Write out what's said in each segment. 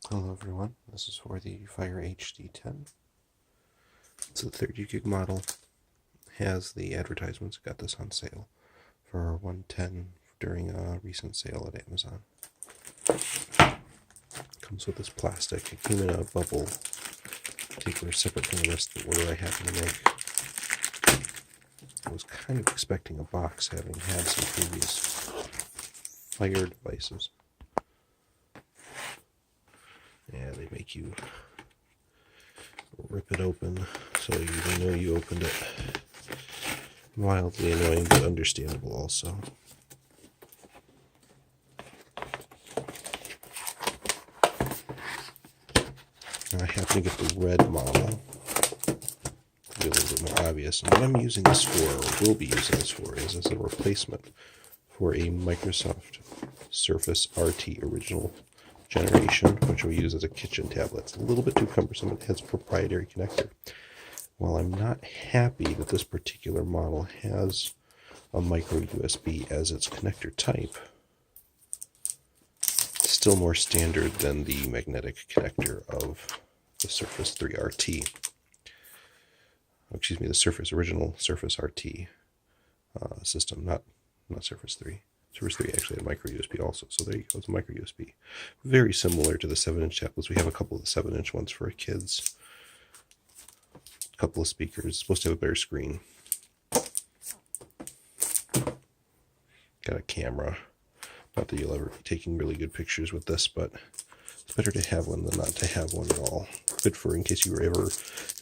Hello everyone, this is for the Fire HD10. It's a 30 gig model, has the advertisements, got this on sale for $110 during a recent sale at Amazon. Comes with this plastic, it came in a bubble particular separate from the rest of the order I happen to make. I was kind of expecting a box having had some previous fire devices. Yeah, they make you rip it open so you know you opened it. Mildly annoying, but understandable also. I happen to get the red model to be a little bit more obvious. And what I'm using this for, or will be using this for, is as a replacement for a Microsoft Surface RT original generation, which we use as a kitchen tablet. It's a little bit too cumbersome. It has a proprietary connector. While I'm not happy that this particular model has a micro USB as its connector type, it's still more standard than the magnetic connector of the Surface 3 RT. Excuse me, the original Surface RT system, not Surface 3. Surface 3 actually had micro USB also, so there you go, it's a micro USB. Very similar to the 7-inch tablets. We have a couple of the 7-inch ones for kids. A couple of speakers. It's supposed to have a better screen. Got a camera. Not that you'll ever be taking really good pictures with this, but it's better to have one than not to have one at all. Good for in case you ever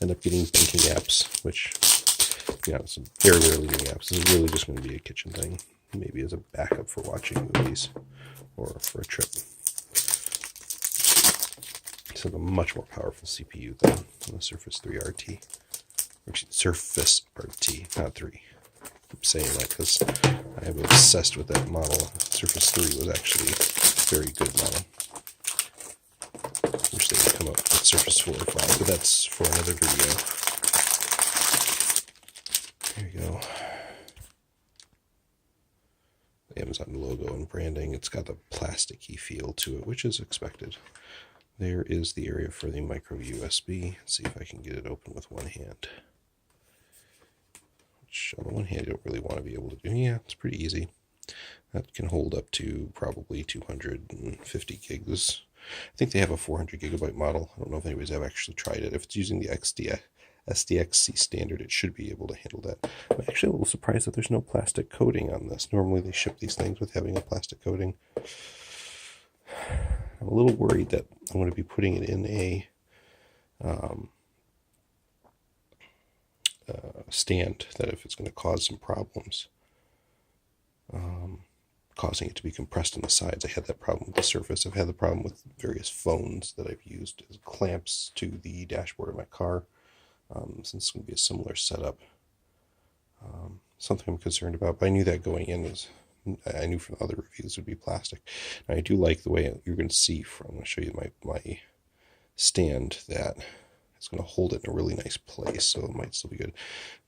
end up getting banking apps, which, it's very rarely getting apps. This is really just going to be a kitchen thing. Maybe as a backup for watching movies or for a trip. It's a much more powerful CPU than the Surface 3 RT. Surface RT, not 3. I'm saying that because I am obsessed with that model. Surface 3 was actually a very good model. Wish they would come up with Surface 4 or 5, but that's for another video. There you go. The Amazon logo and branding. It's got a plasticky feel to it, which is expected. There is the area for the micro USB. Let's see if I can get it open with one hand. Which on the one hand, you don't really want to be able to do. Yeah, it's pretty easy. That can hold up to probably 250 gigs. I think they have a 400 gigabyte model. I don't know if anybody's ever actually tried it. If it's using the SDXC standard, it should be able to handle that. I'm actually a little surprised that there's no plastic coating on this. Normally they ship these things with having a plastic coating. I'm a little worried that I'm going to be putting it in a stand, that if it's going to cause some problems, causing it to be compressed on the sides. I had that problem with the Surface. I've had the problem with various phones that I've used as clamps to the dashboard of my car. Since it's going to be a similar setup. Something I'm concerned about, but I knew that going in. I knew from other reviews it would be plastic. And I do like the way you're going to see I'm going to show you my stand that it's going to hold it in a really nice place, so it might still be good.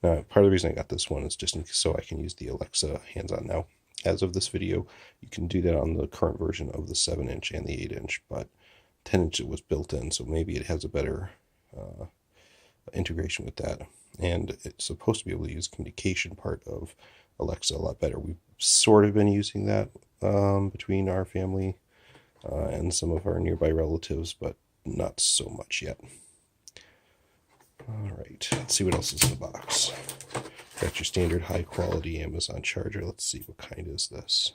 Now, part of the reason I got this one is just so I can use the Alexa hands-on. Now, as of this video, you can do that on the current version of the 7-inch and the 8-inch, but 10-inch it was built in, so maybe it has a better integration with that. And it's supposed to be able to use communication part of Alexa a lot better. We've sort of been using that between our family and some of our nearby relatives, but not so much yet. All right, let's see what else is in the box. Got your standard high quality Amazon charger. Let's see, what kind is this?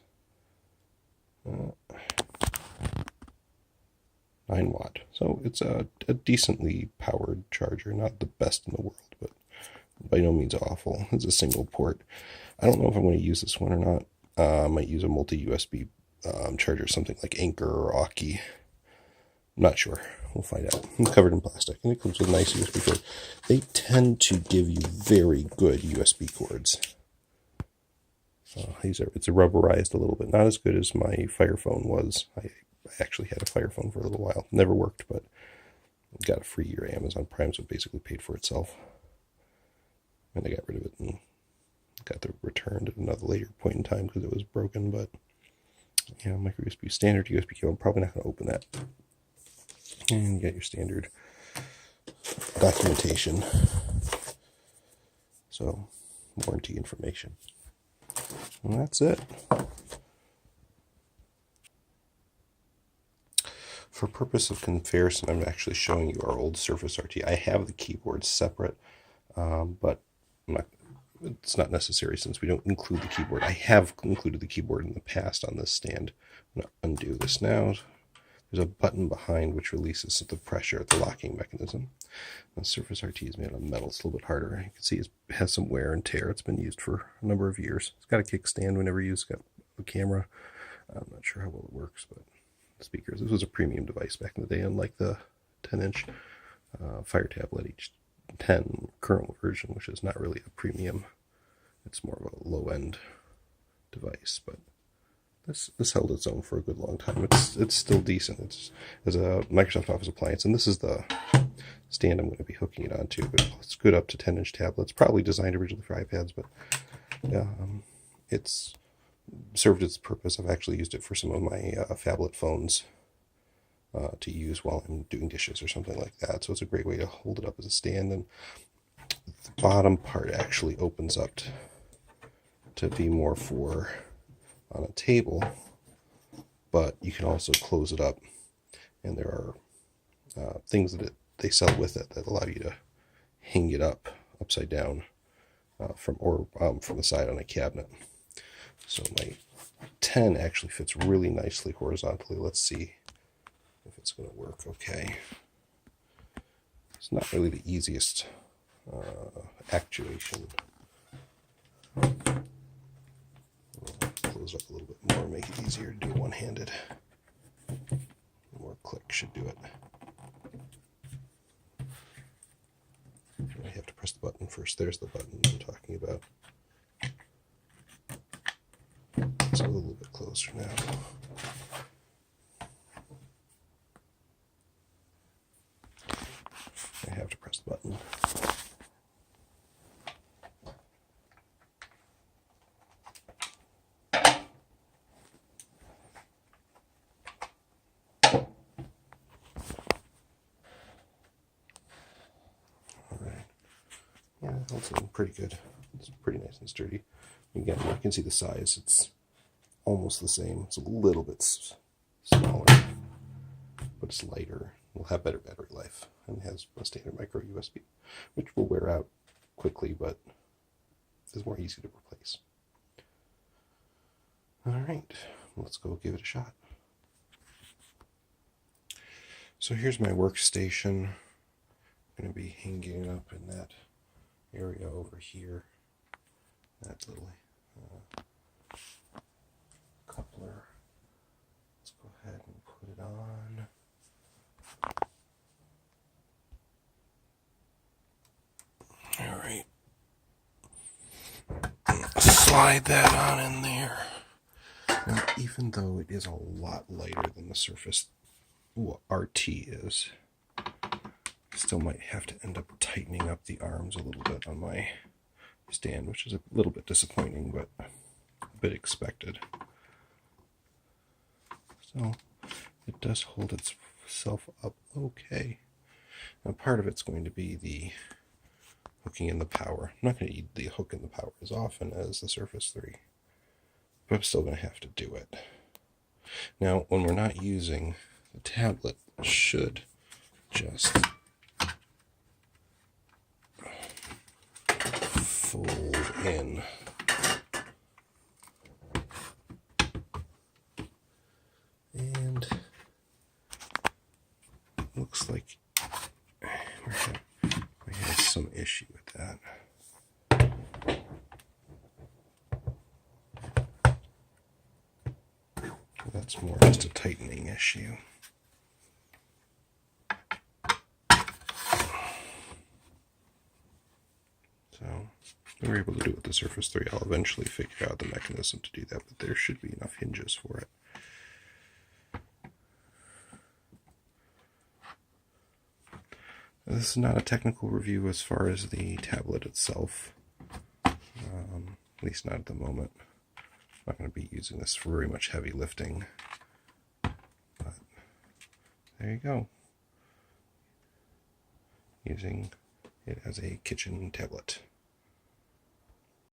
9-watt. So it's a decently powered charger. Not the best in the world, but by no means awful. It's a single port. I don't know if I'm going to use this one or not. I might use a multi-USB charger, something like Anker or Aukey. I'm not sure. We'll find out. It's covered in plastic, and it comes with a nice USB cord. They tend to give you very good USB cords. It's rubberized a little bit. Not as good as my Fire Phone was. I actually had a Fire Phone for a little while. Never worked, but got a free year Amazon Prime, so it basically paid for itself. And I got rid of it and got the returned at another later point in time because it was broken. But yeah, micro USB, standard USB cable. I'm probably not going to open that. And you got your standard documentation. So, warranty information. And that's it. For purpose of comparison, I'm actually showing you our old Surface RT. I have the keyboard separate, but it's not necessary since we don't include the keyboard. I have included the keyboard in the past on this stand. I'm going to undo this now. There's a button behind which releases the pressure at the locking mechanism. The Surface RT is made out of metal. It's a little bit harder. You can see it has some wear and tear. It's been used for a number of years. It's got a kickstand whenever you use. It's got a camera. I'm not sure how well it works, but speakers. This was a premium device back in the day, unlike the 10-inch Fire Tablet H10 current version, which is not really a premium. It's more of a low-end device, but this held its own for a good long time. It's still decent. It's as a Microsoft Office appliance, and this is the stand I'm going to be hooking it onto. But it's good up to 10-inch tablets. Probably designed originally for iPads, but it's served its purpose. I've actually used it for some of my phablet phones to use while I'm doing dishes or something like that. So it's a great way to hold it up as a stand. And the bottom part actually opens up to be more for on a table, but you can also close it up. And there are things that they sell with it that allow you to hang it up upside down from the side on a cabinet. So my 10 actually fits really nicely horizontally. Let's see if it's going to work okay. It's not really the easiest actuation. Close up a little bit more, make it easier to do one-handed. More click should do it. I have to press the button first. There's the button I'm talking about. It's a little bit closer now. I have to press the button. Alright. Yeah, it holds in pretty good. It's pretty nice and sturdy. Again, you can see the size. It's almost the same. It's a little bit smaller, but it's lighter. Will have better battery life and has a standard micro USB, which will wear out quickly, but is more easy to replace. All right, let's go give it a shot. So here's my workstation. I'm going to be hanging up in that area over here. That little coupler. Let's go ahead and put it on. All right. Slide that on in there. Now, even though it is a lot lighter than the Surface RT is, I still might have to end up tightening up the arms a little bit on my stand, which is a little bit disappointing, but a bit expected. So it does hold itself up okay. Now part of it's going to be the hooking in the power. I'm not going to need the hook in the power as often as the Surface 3, but I'm still going to have to do it. Now when we're not using the tablet, it should just fold in. And looks like we have some issue with that. That's more just a tightening issue. So we were able to do it with the Surface 3. I'll eventually figure out the mechanism to do that, but there should be enough hinges for it. This is not a technical review as far as the tablet itself, at least not at the moment. I'm not going to be using this for very much heavy lifting, but there you go. using it as a kitchen tablet.